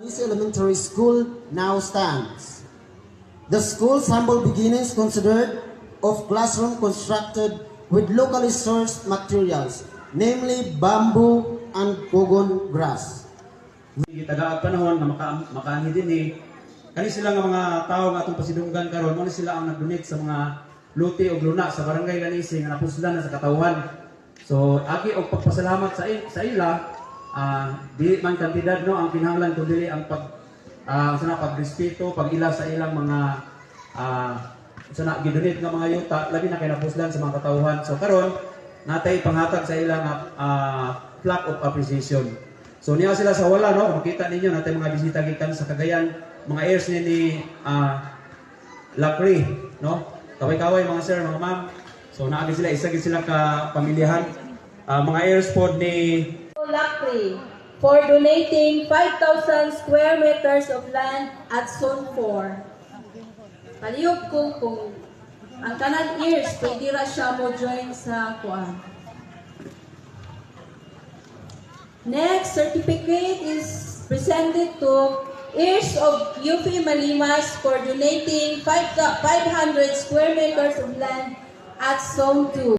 This elementary school now stands. The school's humble beginnings consisted of classroom constructed with locally sourced materials, namely bamboo and cogon grass. Gitagaag panahon nga makaani din kani sila nga mga tao nga atong pasidunggan karon mo sila ang nag-donate sa mga luti o luna sa barangay Lanisi nga napuslan na sa katawhan. So aki og pagpasalamat sa ila di man kantidad no ang kinahanglan kun dili ang pagrespeto pag-ila sa ilang mga gidonate nga mga yuta labi na kay napuslan sa mga katawhan. So karon natay panghatag sa ilang plaque of appreciation. So niya sila sa wala no, makita ninyo natay mga bisita gikan sa Cagayan, mga heirs ni Lacri, no? Kaway-kaway mga sir, mga ma'am. So naagi sila isa sila ka pamilyahan. Mga heirs pod ni Lacri for donating 5,000 square meters of land at Zone 4. Palihog ko kung ang kanang heirs pwede ra siya mo join sa kuan. Next certificate is presented to heirs of UP Malimas for donating 500 square meters of land at Zone 2.